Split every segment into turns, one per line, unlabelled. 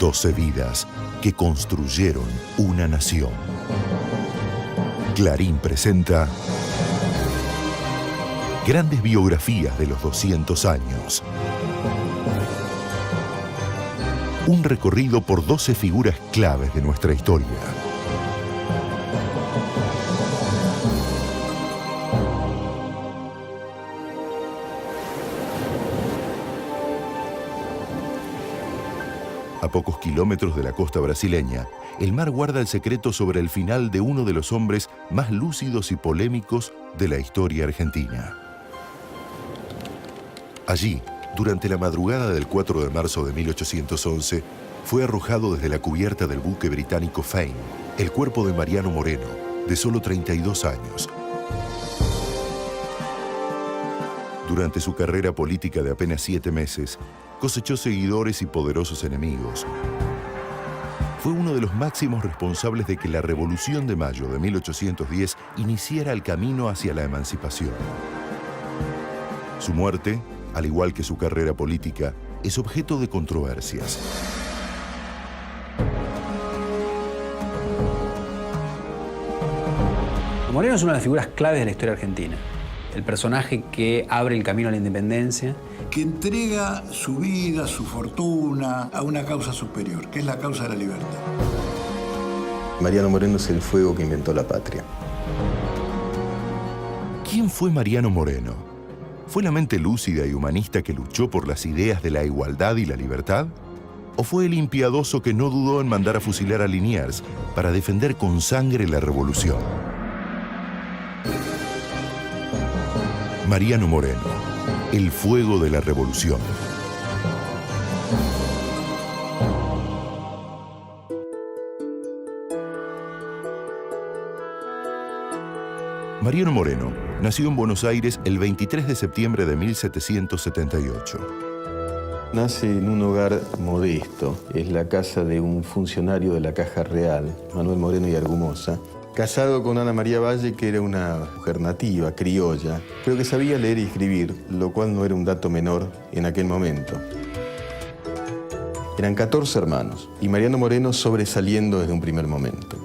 12 vidas que construyeron una nación. Clarín presenta grandes biografías de los 200 años. Un recorrido por 12 figuras claves de nuestra historia. A pocos kilómetros de la costa brasileña, el mar guarda el secreto sobre el final de uno de los hombres más lúcidos y polémicos de la historia argentina. Allí, durante la madrugada del 4 de marzo de 1811, fue arrojado desde la cubierta del buque británico Fame el cuerpo de Mariano Moreno, de solo 32 años. Durante su carrera política de apenas 7 meses, cosechó seguidores y poderosos enemigos. Fue uno de los máximos responsables de que la Revolución de Mayo de 1810 iniciara el camino hacia la emancipación. Su muerte, al igual que su carrera política, es objeto de controversias.
Moreno es una de las figuras claves de la historia argentina. El personaje que abre el camino a la independencia.
Que entrega su vida, su fortuna a una causa superior, que es la causa de la libertad.
Mariano Moreno es el fuego que inventó la patria.
¿Quién fue Mariano Moreno? ¿Fue la mente lúcida y humanista que luchó por las ideas de la igualdad y la libertad? ¿O fue el impiedoso que no dudó en mandar a fusilar a Liniers para defender con sangre la revolución? Mariano Moreno, el fuego de la revolución. Mariano Moreno nació en Buenos Aires el 23 de septiembre de 1778.
Nace en un hogar modesto. Es la casa de un funcionario de la Caja Real, Manuel Moreno y Argumosa. Casado con Ana María Valle, que era una mujer nativa, criolla, pero que sabía leer y escribir, lo cual no era un dato menor en aquel momento. Eran 14 hermanos y Mariano Moreno sobresaliendo desde un primer momento.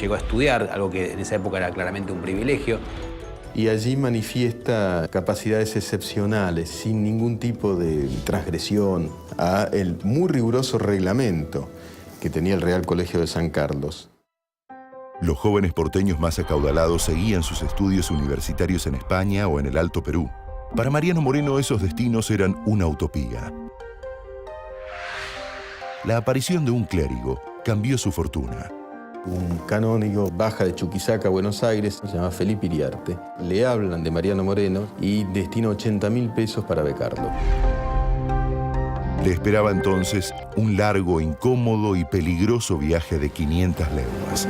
Llegó a estudiar, algo que en esa época era claramente un privilegio.
Y allí manifiesta capacidades excepcionales, sin ningún tipo de transgresión a el muy riguroso reglamento que tenía el Real Colegio de San Carlos.
Los jóvenes porteños más acaudalados seguían sus estudios universitarios en España o en el Alto Perú. Para Mariano Moreno esos destinos eran una utopía. La aparición de un clérigo cambió su fortuna.
Un canónigo baja de Chuquisaca a Buenos Aires, se llama Felipe Iriarte. Le hablan de Mariano Moreno y destina 80.000 pesos para becarlo.
Le esperaba entonces un largo, incómodo y peligroso viaje de 500 leguas.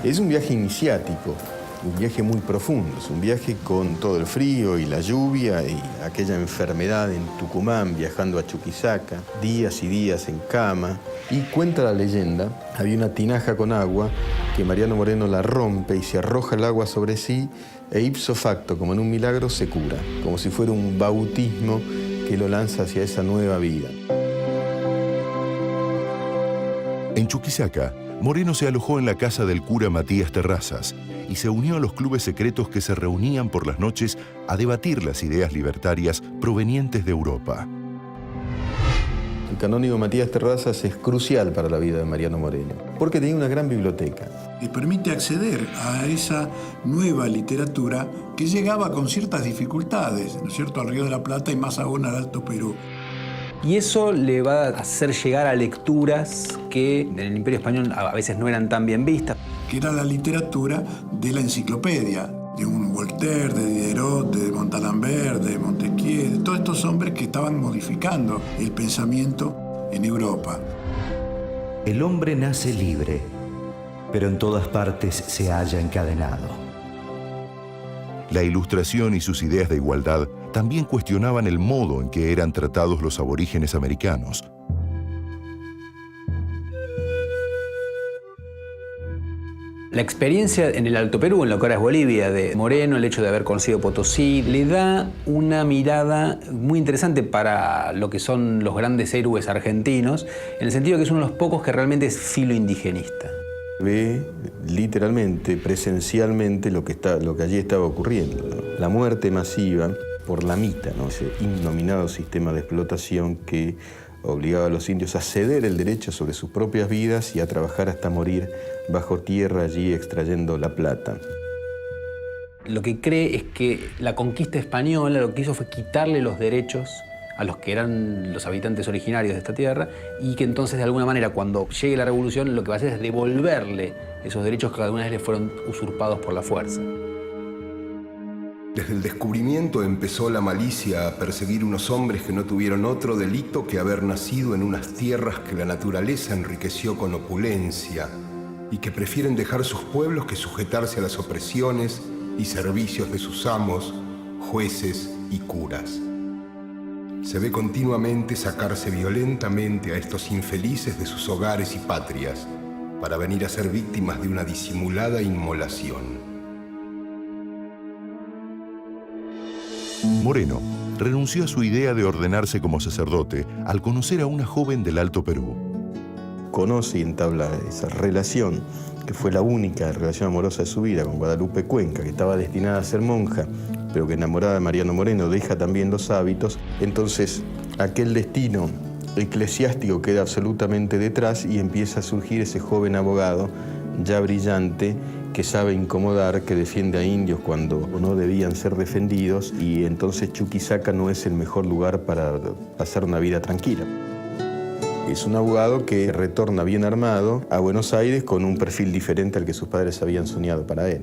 Es un viaje iniciático, un viaje muy profundo. Es un viaje con todo el frío y la lluvia y aquella enfermedad en Tucumán, viajando a Chuquisaca, días y días en cama. Y cuenta la leyenda, había una tinaja con agua que Mariano Moreno la rompe y se arroja el agua sobre sí e ipso facto, como en un milagro, se cura, como si fuera un bautismo que lo lanza hacia esa nueva vida.
En Chuquisaca, Moreno se alojó en la casa del cura Matías Terrazas y se unió a los clubes secretos que se reunían por las noches a debatir las ideas libertarias provenientes de Europa.
El canónigo Matías Terrazas es crucial para la vida de Mariano Moreno, porque tenía una gran biblioteca.
Y permite acceder a esa nueva literatura que llegaba con ciertas dificultades, ¿no es cierto?, al Río de la Plata y más aún al Alto Perú.
Y eso le va a hacer llegar a lecturas que en el Imperio Español a veces no eran tan bien vistas.
Que era la literatura de la enciclopedia, de un Voltaire, de Diderot, de Montalembert, de Montesquieu, de todos estos hombres que estaban modificando el pensamiento en Europa.
El hombre nace libre, pero en todas partes se halla encadenado.
La Ilustración y sus ideas de igualdad también cuestionaban el modo en que eran tratados los aborígenes americanos.
La experiencia en el Alto Perú, en lo que ahora es Bolivia, de Moreno, el hecho de haber conocido Potosí, le da una mirada muy interesante para lo que son los grandes héroes argentinos, en el sentido que es uno de los pocos que realmente es filoindigenista.
Ve literalmente, presencialmente lo que allí estaba ocurriendo, ¿no? La muerte masiva por la mita, ¿no? Ese innominado sistema de explotación que obligaba a los indios a ceder el derecho sobre sus propias vidas y a trabajar hasta morir bajo tierra allí extrayendo la plata.
Lo que cree es que la conquista española lo que hizo fue quitarle los derechos a los que eran los habitantes originarios de esta tierra y que entonces de alguna manera cuando llegue la revolución lo que va a hacer es devolverle esos derechos que alguna vez le fueron usurpados por la fuerza.
Desde el descubrimiento empezó la malicia a perseguir unos hombres que no tuvieron otro delito que haber nacido en unas tierras que la naturaleza enriqueció con opulencia y que prefieren dejar sus pueblos que sujetarse a las opresiones y servicios de sus amos, jueces y curas. Se ve continuamente sacarse violentamente a estos infelices de sus hogares y patrias para venir a ser víctimas de una disimulada inmolación.
Moreno renunció a su idea de ordenarse como sacerdote al conocer a una joven del Alto Perú.
Conoce y entabla esa relación, que fue la única relación amorosa de su vida, con Guadalupe Cuenca, que estaba destinada a ser monja, pero que enamorada de Mariano Moreno deja también los hábitos. Entonces, aquel destino eclesiástico queda absolutamente detrás y empieza a surgir ese joven abogado, ya brillante, que sabe incomodar, que defiende a indios cuando no debían ser defendidos, y entonces Chuquisaca no es el mejor lugar para pasar una vida tranquila. Es un abogado que retorna bien armado a Buenos Aires con un perfil diferente al que sus padres habían soñado para él.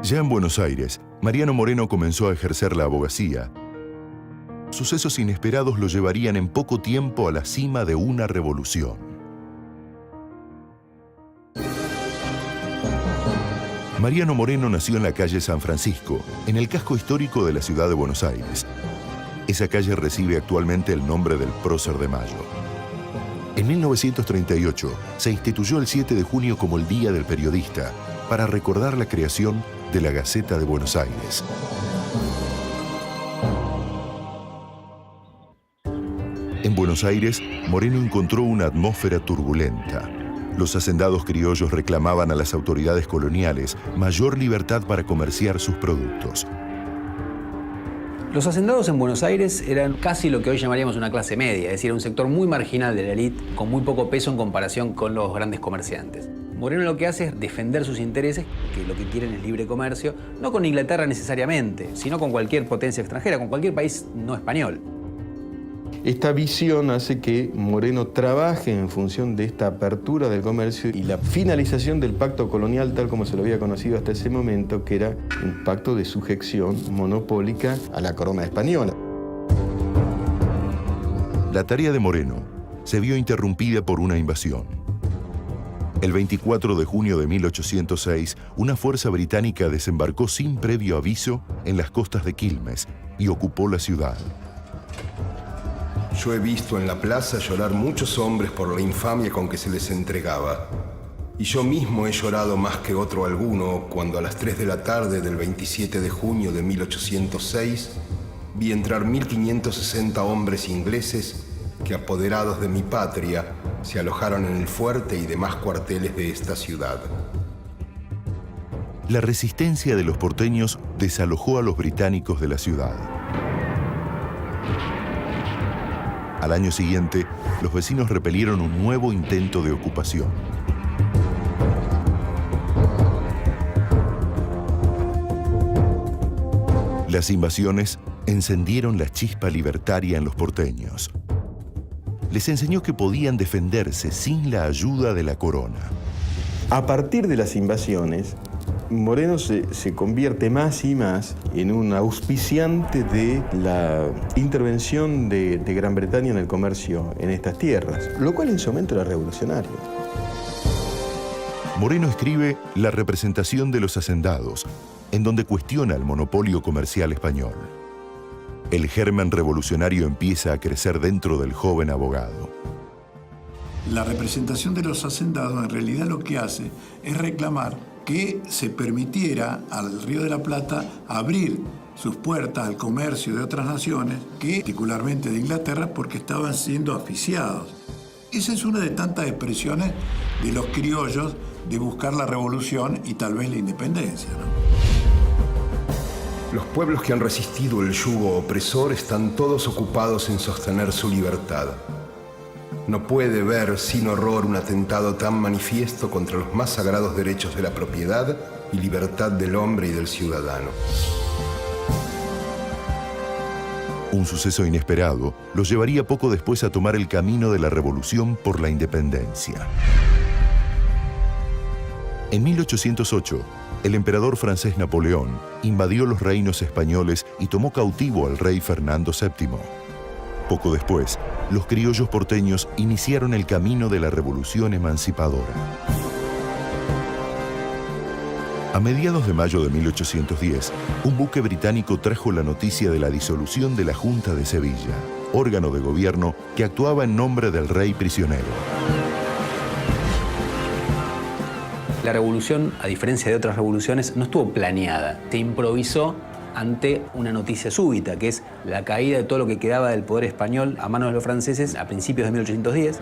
Ya en Buenos Aires, Mariano Moreno comenzó a ejercer la abogacía. Sucesos inesperados lo llevarían en poco tiempo a la cima de una revolución. Mariano Moreno nació en la calle San Francisco, en el casco histórico de la ciudad de Buenos Aires. Esa calle recibe actualmente el nombre del Prócer de Mayo. En 1938 se instituyó el 7 de junio como el Día del Periodista, para recordar la creación de la Gaceta de Buenos Aires. En Buenos Aires, Moreno encontró una atmósfera turbulenta. Los hacendados criollos reclamaban a las autoridades coloniales mayor libertad para comerciar sus productos.
Los hacendados en Buenos Aires eran casi lo que hoy llamaríamos una clase media, es decir, un sector muy marginal de la élite, con muy poco peso en comparación con los grandes comerciantes. Moreno lo que hace es defender sus intereses, que lo que quieren es libre comercio, no con Inglaterra necesariamente, sino con cualquier potencia extranjera, con cualquier país no español.
Esta visión hace que Moreno trabaje en función de esta apertura del comercio y la finalización del pacto colonial tal como se lo había conocido hasta ese momento, que era un pacto de sujeción monopólica a la corona española.
La tarea de Moreno se vio interrumpida por una invasión. El 24 de junio de 1806, una fuerza británica desembarcó sin previo aviso en las costas de Quilmes y ocupó la ciudad.
Yo he visto en la plaza llorar muchos hombres por la infamia con que se les entregaba. Y yo mismo he llorado más que otro alguno cuando a las 3 de la tarde del 27 de junio de 1806 vi entrar 1560 hombres ingleses que, apoderados de mi patria, se alojaron en el fuerte y demás cuarteles de esta ciudad.
La resistencia de los porteños desalojó a los británicos de la ciudad. Al año siguiente, los vecinos repelieron un nuevo intento de ocupación. Las invasiones encendieron la chispa libertaria en los porteños. Les enseñó que podían defenderse sin la ayuda de la corona.
A partir de las invasiones, Moreno se convierte más y más en un auspiciante de la intervención de Gran Bretaña en el comercio en estas tierras, lo cual en su momento era revolucionario.
Moreno escribe La representación de los hacendados, en donde cuestiona el monopolio comercial español. El germen revolucionario empieza a crecer dentro del joven abogado.
La representación de los hacendados en realidad lo que hace es reclamar que se permitiera al Río de la Plata abrir sus puertas al comercio de otras naciones, que particularmente de Inglaterra, porque estaban siendo asfixiados. Esa es una de tantas expresiones de los criollos de buscar la revolución y tal vez la independencia, ¿no?
Los pueblos que han resistido el yugo opresor están todos ocupados en sostener su libertad. No puede ver sin horror un atentado tan manifiesto contra los más sagrados derechos de la propiedad y libertad del hombre y del ciudadano.
Un suceso inesperado los llevaría poco después a tomar el camino de la revolución por la independencia. En 1808, el emperador francés Napoleón invadió los reinos españoles y tomó cautivo al rey Fernando VII. Poco después, los criollos porteños iniciaron el camino de la revolución emancipadora. A mediados de mayo de 1810, un buque británico trajo la noticia de la disolución de la Junta de Sevilla, órgano de gobierno que actuaba en nombre del rey prisionero.
La revolución, a diferencia de otras revoluciones, no estuvo planeada. Se improvisó ante una noticia súbita, que es la caída de todo lo que quedaba del poder español a manos de los franceses a principios de 1810.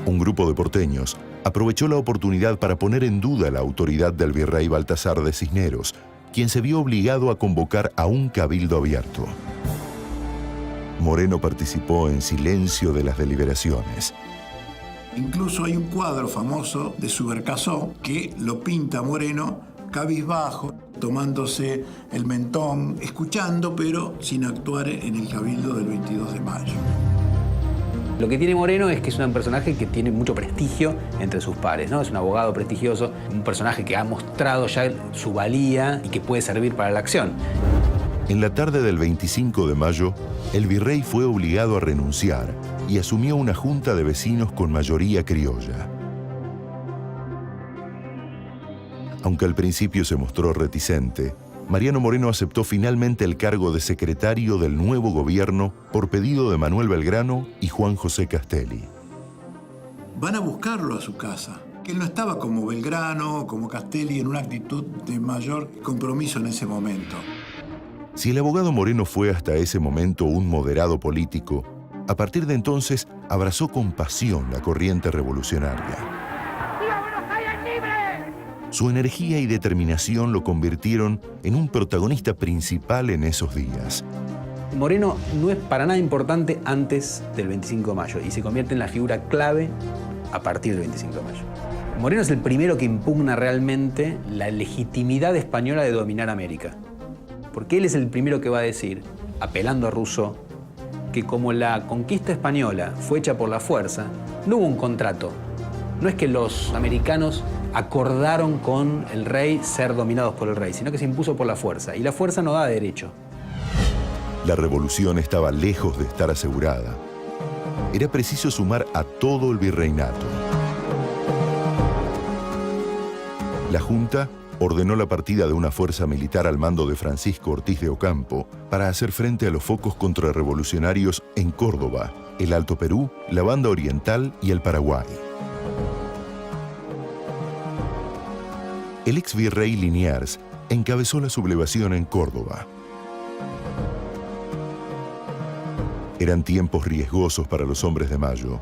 Un grupo de porteños aprovechó la oportunidad para poner en duda la autoridad del virrey Baltasar de Cisneros, quien se vio obligado a convocar a un cabildo abierto. Moreno participó en silencio de las deliberaciones.
Incluso hay un cuadro famoso de Subercaseaux que lo pinta Moreno cabizbajo, tomándose el mentón, escuchando, pero sin actuar en el cabildo del 22 de mayo.
Lo que tiene Moreno es que es un personaje que tiene mucho prestigio entre sus pares, ¿no? Es un abogado prestigioso, un personaje que ha mostrado ya su valía y que puede servir para la acción.
En la tarde del 25 de mayo, el virrey fue obligado a renunciar y asumió una junta de vecinos con mayoría criolla. Aunque al principio se mostró reticente, Mariano Moreno aceptó finalmente el cargo de secretario del nuevo gobierno por pedido de Manuel Belgrano y Juan José Castelli.
Van a buscarlo a su casa, que él no estaba como Belgrano, como Castelli, en una actitud de mayor compromiso en ese momento.
Si el abogado Moreno fue hasta ese momento un moderado político, a partir de entonces abrazó con pasión la corriente revolucionaria. Su energía y determinación lo convirtieron en un protagonista principal en esos días.
Moreno no es para nada importante antes del 25 de mayo y se convierte en la figura clave a partir del 25 de mayo. Moreno es el primero que impugna realmente la legitimidad española de dominar América. Porque él es el primero que va a decir, apelando a Rousseau, que como la conquista española fue hecha por la fuerza, no hubo un contrato. No es que los americanos acordaron con el rey ser dominados por el rey, sino que se impuso por la fuerza. Y la fuerza no da derecho.
La revolución estaba lejos de estar asegurada. Era preciso sumar a todo el virreinato. La Junta ordenó la partida de una fuerza militar al mando de Francisco Ortiz de Ocampo para hacer frente a los focos contrarrevolucionarios en Córdoba, el Alto Perú, la Banda Oriental y el Paraguay. El ex virrey Liniers encabezó la sublevación en Córdoba. Eran tiempos riesgosos para los hombres de Mayo,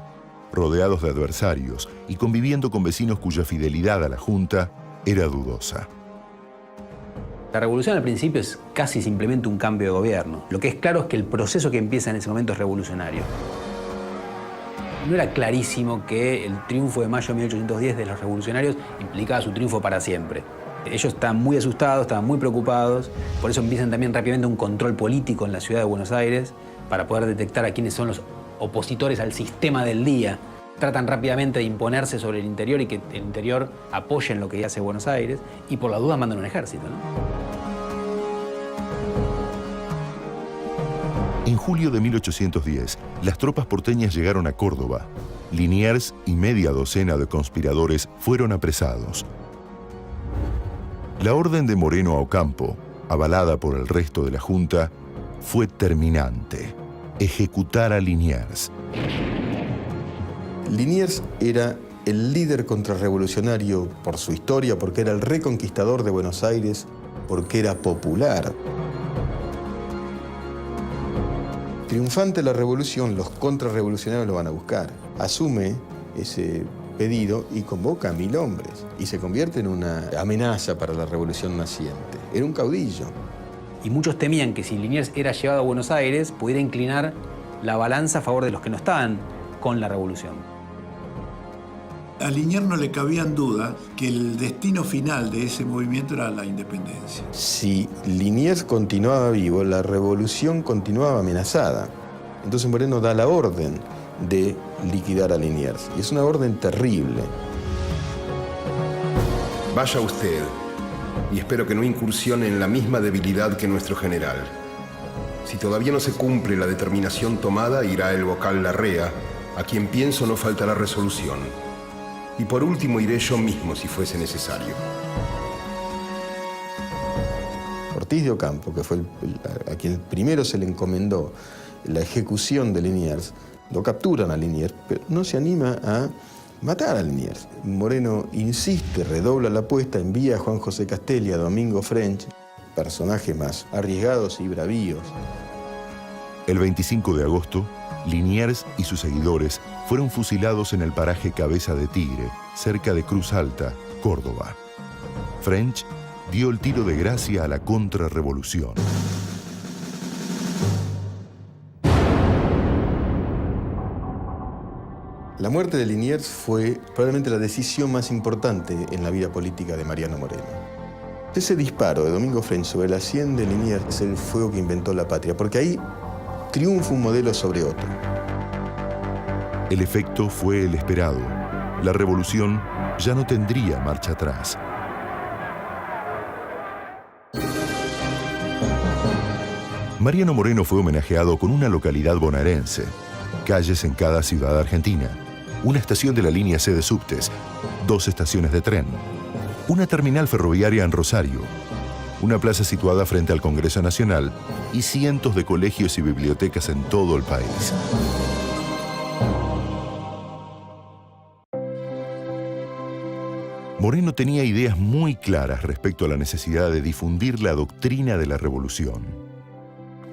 rodeados de adversarios y conviviendo con vecinos cuya fidelidad a la Junta era dudosa.
La revolución al principio es casi simplemente un cambio de gobierno. Lo que es claro es que el proceso que empieza en ese momento es revolucionario. No era clarísimo que el triunfo de mayo de 1810 de los revolucionarios implicaba su triunfo para siempre. Ellos estaban muy asustados, estaban muy preocupados, por eso empiezan también rápidamente un control político en la ciudad de Buenos Aires para poder detectar a quiénes son los opositores al sistema del día. Tratan rápidamente de imponerse sobre el interior y que el interior apoye en lo que hace Buenos Aires y por la duda mandan un ejército, ¿no?
En julio de 1810, las tropas porteñas llegaron a Córdoba. Liniers y media docena de conspiradores fueron apresados. La orden de Moreno a Ocampo, avalada por el resto de la Junta, fue terminante: ejecutar a Liniers.
Liniers era el líder contrarrevolucionario por su historia, porque era el reconquistador de Buenos Aires, porque era popular. Triunfante la revolución, los contrarrevolucionarios lo van a buscar. Asume ese pedido y convoca a 1000 hombres y se convierte en una amenaza para la revolución naciente. Era un caudillo.
Y muchos temían que si Liniers era llevado a Buenos Aires, pudiera inclinar la balanza a favor de los que no estaban con la revolución.
A Liniers no le cabían dudas que el destino final de ese movimiento era la independencia.
Si Liniers continuaba vivo, la revolución continuaba amenazada. Entonces Moreno da la orden de liquidar a Liniers. Y es una orden terrible.
Vaya usted, y espero que no incursione en la misma debilidad que nuestro general. Si todavía no se cumple la determinación tomada, irá el vocal Larrea, a quien pienso no faltará resolución. Y por último iré yo mismo si fuese necesario.
Ortiz de Ocampo, que fue a quien primero se le encomendó la ejecución de Liniers, lo capturan a Liniers, pero no se anima a matar a Liniers. Moreno insiste, redobla la apuesta, envía a Juan José Castelli, a Domingo French, personajes más arriesgados y bravíos.
El 25 de agosto, Liniers y sus seguidores fueron fusilados en el paraje Cabeza de Tigre, cerca de Cruz Alta, Córdoba. French dio el tiro de gracia a la contrarrevolución.
La muerte de Liniers fue probablemente la decisión más importante en la vida política de Mariano Moreno. Ese disparo de Domingo French sobre la sien de Liniers es el fuego que inventó la patria, porque ahí triunfa un modelo sobre otro.
El efecto fue el esperado. La revolución ya no tendría marcha atrás. Mariano Moreno fue homenajeado con una localidad bonaerense, calles en cada ciudad argentina, una estación de la línea C de subtes, 2 estaciones de tren, una terminal ferroviaria en Rosario, una plaza situada frente al Congreso Nacional y cientos de colegios y bibliotecas en todo el país. Moreno tenía ideas muy claras respecto a la necesidad de difundir la doctrina de la revolución.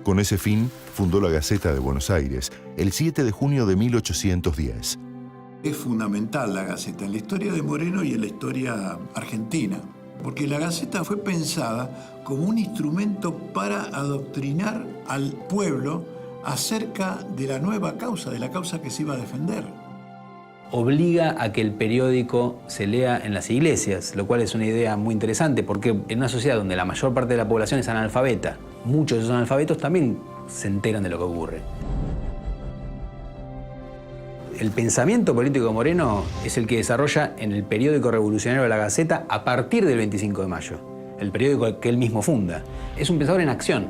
Con ese fin, fundó la Gaceta de Buenos Aires el 7 de junio de 1810.
Es fundamental la Gaceta en la historia de Moreno y en la historia argentina, porque la Gaceta fue pensada como un instrumento para adoctrinar al pueblo acerca de la nueva causa, de la causa que se iba a defender.
Obliga a que el periódico se lea en las iglesias, lo cual es una idea muy interesante, porque en una sociedad donde la mayor parte de la población es analfabeta, muchos de esos analfabetos también se enteran de lo que ocurre. El pensamiento político de Moreno es el que desarrolla en el periódico revolucionario de La Gaceta a partir del 25 de mayo, el periódico que él mismo funda. Es un pensador en acción.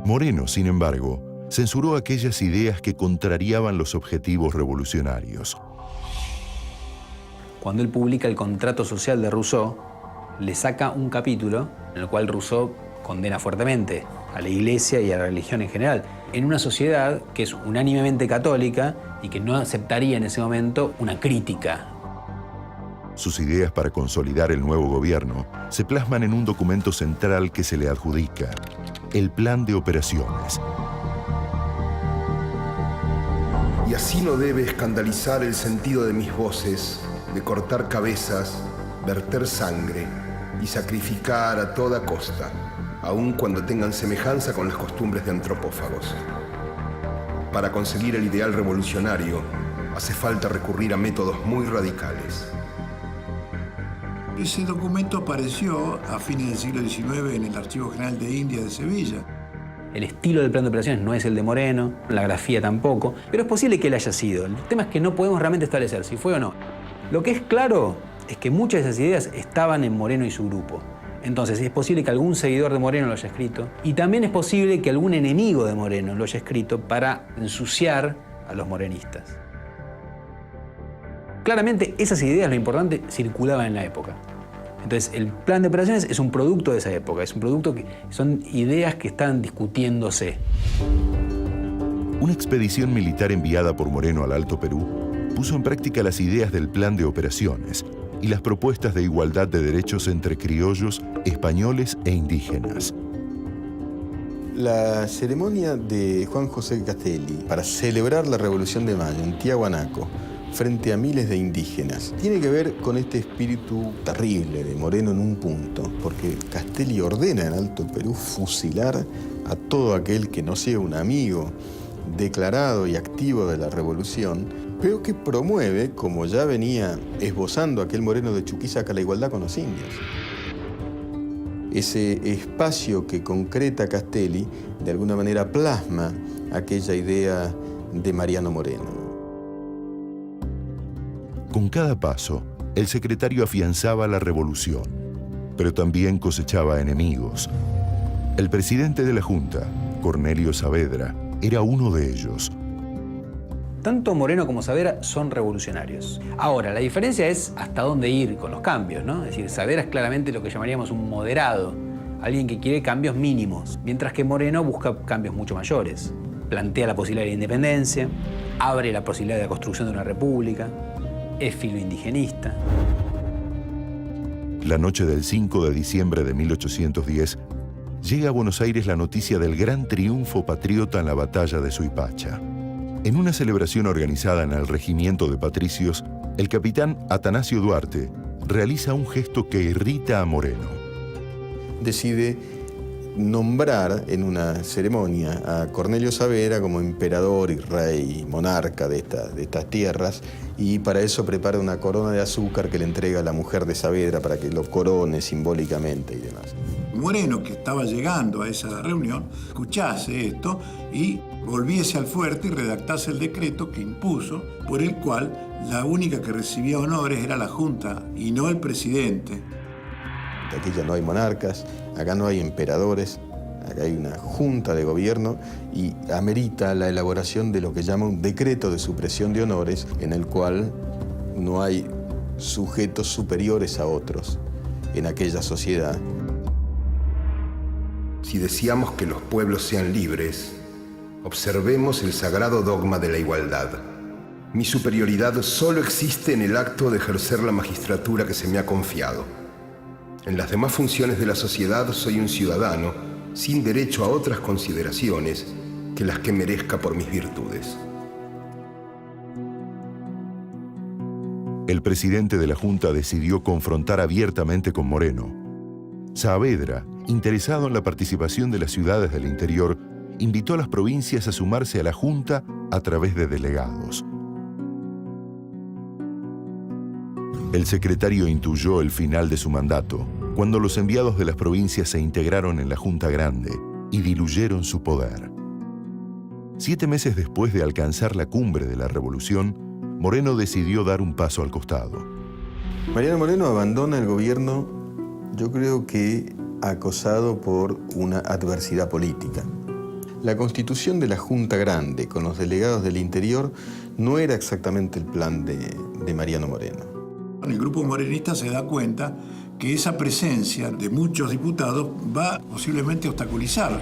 Moreno, sin embargo, censuró aquellas ideas que contrariaban los objetivos revolucionarios.
Cuando él publica el Contrato Social de Rousseau, le saca un capítulo en el cual Rousseau condena fuertemente a la Iglesia y a la religión en general, en una sociedad que es unánimemente católica y que no aceptaría en ese momento una crítica.
Sus ideas para consolidar el nuevo gobierno se plasman en un documento central que se le adjudica, el Plan de Operaciones.
Y así no debe escandalizar el sentido de mis voces, de cortar cabezas, verter sangre y sacrificar a toda costa, aun cuando tengan semejanza con las costumbres de antropófagos. Para conseguir el ideal revolucionario, hace falta recurrir a métodos muy radicales.
Ese documento apareció a fines del siglo XIX en el Archivo General de India de Sevilla.
El estilo del plan de operaciones no es el de Moreno, la grafía tampoco, pero es posible que él haya sido. El tema es que no podemos realmente establecer si fue o no. Lo que es claro es que muchas de esas ideas estaban en Moreno y su grupo. Entonces es posible que algún seguidor de Moreno lo haya escrito y también es posible que algún enemigo de Moreno lo haya escrito para ensuciar a los morenistas. Claramente esas ideas, lo importante, circulaban en la época. Entonces el plan de operaciones es un producto de esa época, es un producto que son ideas que están discutiéndose.
Una expedición militar enviada por Moreno al Alto Perú puso en práctica las ideas del plan de operaciones y las propuestas de igualdad de derechos entre criollos, españoles e indígenas.
La ceremonia de Juan José Castelli para celebrar la Revolución de Mayo en Tiahuanaco frente a miles de indígenas tiene que ver con este espíritu terrible de Moreno en un punto, porque Castelli ordena en Alto Perú fusilar a todo aquel que no sea un amigo declarado y activo de la revolución, pero que promueve, como ya venía esbozando aquel Moreno de Chuquisaca, la igualdad con los indios. Ese espacio que concreta Castelli, de alguna manera plasma aquella idea de Mariano Moreno.
Con cada paso, el secretario afianzaba la revolución, pero también cosechaba enemigos. El presidente de la Junta, Cornelio Saavedra, era uno de ellos.
Tanto Moreno como Saavedra son revolucionarios. Ahora, la diferencia es hasta dónde ir con los cambios, ¿no? Es decir, Saavedra es claramente lo que llamaríamos un moderado, alguien que quiere cambios mínimos, mientras que Moreno busca cambios mucho mayores. Plantea la posibilidad de la independencia, abre la posibilidad de la construcción de una república, es filoindigenista.
La noche del 5 de diciembre de 1810, llega a Buenos Aires la noticia del gran triunfo patriota en la batalla de Suipacha. En una celebración organizada en el regimiento de patricios, el capitán Atanasio Duarte realiza un gesto que irrita a Moreno.
Decide nombrar en una ceremonia a Cornelio Saavedra como emperador y rey, monarca de estas tierras, y para eso prepara una corona de azúcar que le entrega a la mujer de Saavedra para que lo corone simbólicamente y demás.
Moreno, que estaba llegando a esa reunión, escuchase esto y volviese al fuerte y redactase el decreto que impuso, por el cual la única que recibía honores era la Junta y no el presidente.
Aquí ya no hay monarcas, acá no hay emperadores, acá hay una junta de gobierno y amerita la elaboración de lo que llama un decreto de supresión de honores, en el cual no hay sujetos superiores a otros en aquella sociedad.
Si deseamos que los pueblos sean libres, observemos el sagrado dogma de la igualdad. Mi superioridad solo existe en el acto de ejercer la magistratura que se me ha confiado. En las demás funciones de la sociedad soy un ciudadano sin derecho a otras consideraciones que las que merezca por mis virtudes.
El presidente de la Junta decidió confrontar abiertamente con Moreno. Saavedra, interesado en la participación de las ciudades del interior, invitó a las provincias a sumarse a la Junta a través de delegados. El secretario intuyó el final de su mandato cuando los enviados de las provincias se integraron en la Junta Grande y diluyeron su poder. 7 meses después de alcanzar la cumbre de la revolución, Moreno decidió dar un paso al costado.
Mariano Moreno abandona el gobierno, yo creo que acosado por una adversidad política. La constitución de la Junta Grande con los delegados del interior no era exactamente el plan de Mariano Moreno.
El grupo morenista se da cuenta que esa presencia de muchos diputados va posiblemente a obstaculizar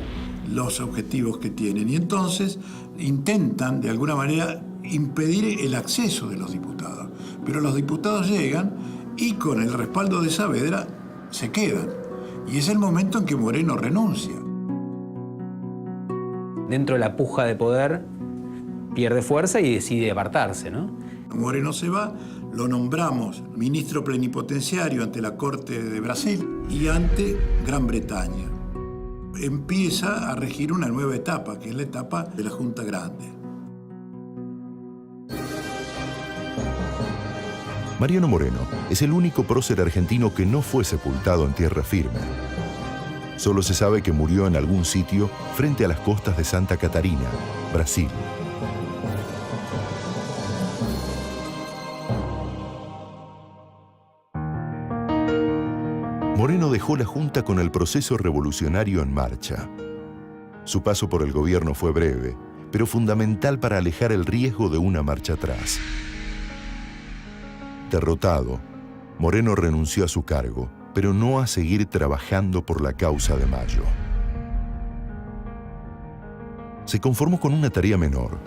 los objetivos que tienen y entonces intentan de alguna manera impedir el acceso de los diputados. Pero los diputados llegan y con el respaldo de Saavedra se quedan. Y es el momento en que Moreno renuncia.
Dentro de la puja de poder, pierde fuerza y decide apartarse, ¿no?
Moreno se va, lo nombramos ministro plenipotenciario ante la Corte de Brasil y ante Gran Bretaña. Empieza a regir una nueva etapa, que es la etapa de la Junta Grande.
Mariano Moreno es el único prócer argentino que no fue sepultado en tierra firme. Solo se sabe que murió en algún sitio frente a las costas de Santa Catarina, Brasil. Moreno dejó la Junta con el proceso revolucionario en marcha. Su paso por el gobierno fue breve, pero fundamental para alejar el riesgo de una marcha atrás. Derrotado, Moreno renunció a su cargo, pero no a seguir trabajando por la causa de Mayo. Se conformó con una tarea menor,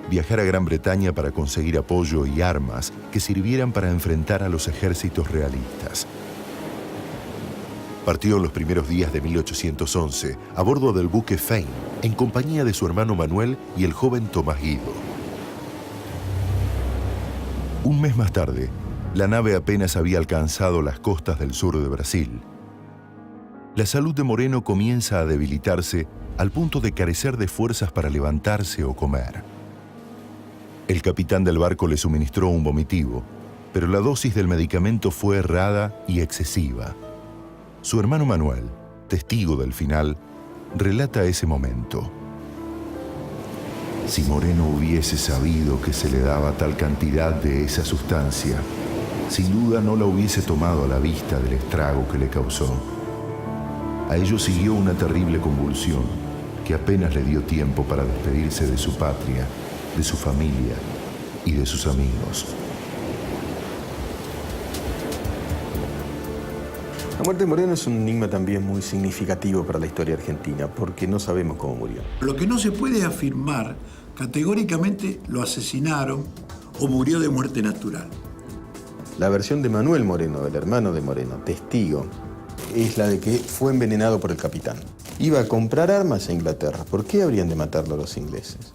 viajar a Gran Bretaña para conseguir apoyo y armas que sirvieran para enfrentar a los ejércitos realistas. Partió los primeros días de 1811 a bordo del buque Fame, en compañía de su hermano Manuel y el joven Tomás Guido. Un mes más tarde, la nave apenas había alcanzado las costas del sur de Brasil. La salud de Moreno comienza a debilitarse al punto de carecer de fuerzas para levantarse o comer. El capitán del barco le suministró un vomitivo, pero la dosis del medicamento fue errada y excesiva. Su hermano Manuel, testigo del final, relata ese momento. Si Moreno hubiese sabido que se le daba tal cantidad de esa sustancia, sin duda no la hubiese tomado a la vista del estrago que le causó. A ello siguió una terrible convulsión que apenas le dio tiempo para despedirse de su patria, de su familia y de sus amigos.
La muerte de Moreno es un enigma también muy significativo para la historia argentina, porque no sabemos cómo murió.
Lo que no se puede afirmar categóricamente, lo asesinaron o murió de muerte natural.
La versión de Manuel Moreno, el hermano de Moreno, testigo, es la de que fue envenenado por el capitán. Iba a comprar armas a Inglaterra. ¿Por qué habrían de matarlo los ingleses?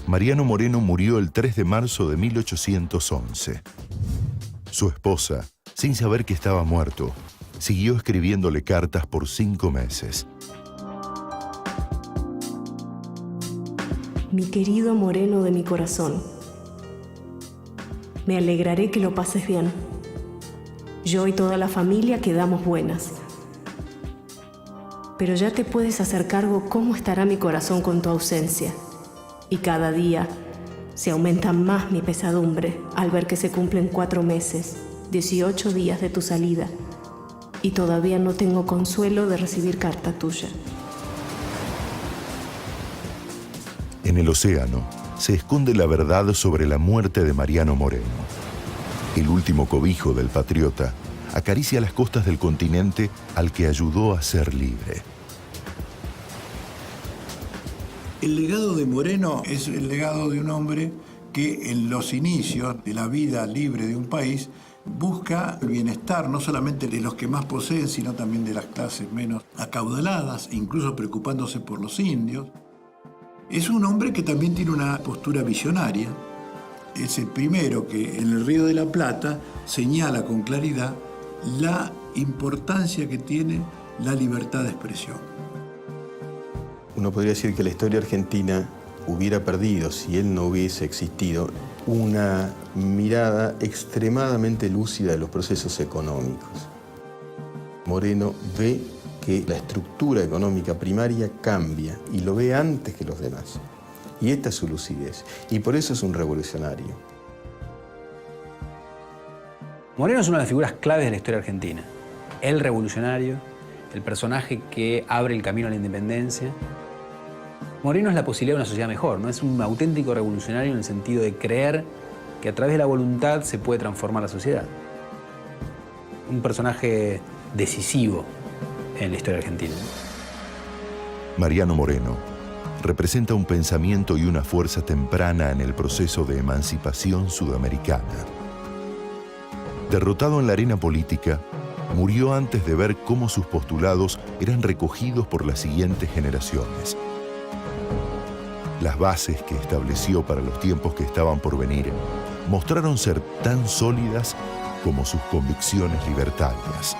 Mariano Moreno murió el 3 de marzo de 1811. Su esposa, sin saber que estaba muerto, siguió escribiéndole cartas por 5 meses.
Mi querido Moreno de mi corazón, me alegraré que lo pases bien. Yo y toda la familia quedamos buenas. Pero ya te puedes hacer cargo cómo estará mi corazón con tu ausencia. Y cada día se aumenta más mi pesadumbre al ver que se cumplen 4 meses, 18 días de tu salida, y todavía no tengo consuelo de recibir carta tuya.
En el océano se esconde la verdad sobre la muerte de Mariano Moreno. El último cobijo del patriota acaricia las costas del continente al que ayudó a ser libre.
El legado de Moreno es el legado de un hombre que en los inicios de la vida libre de un país busca el bienestar no solamente de los que más poseen, sino también de las clases menos acaudaladas, incluso preocupándose por los indios. Es un hombre que también tiene una postura visionaria. Es el primero que en el Río de la Plata señala con claridad la importancia que tiene la libertad de expresión.
Uno podría decir que la historia argentina hubiera perdido, si él no hubiese existido, una mirada extremadamente lúcida de los procesos económicos. Moreno ve que la estructura económica primaria cambia y lo ve antes que los demás. Y esta es su lucidez. Y por eso es un revolucionario.
Moreno es una de las figuras claves de la historia argentina. El revolucionario, el personaje que abre el camino a la independencia. Moreno es la posibilidad de una sociedad mejor, ¿no? Es un auténtico revolucionario en el sentido de creer que a través de la voluntad se puede transformar la sociedad. Un personaje decisivo en la historia argentina.
Mariano Moreno representa un pensamiento y una fuerza temprana en el proceso de emancipación sudamericana. Derrotado en la arena política, murió antes de ver cómo sus postulados eran recogidos por las siguientes generaciones. Las bases que estableció para los tiempos que estaban por venir mostraron ser tan sólidas como sus convicciones libertarias.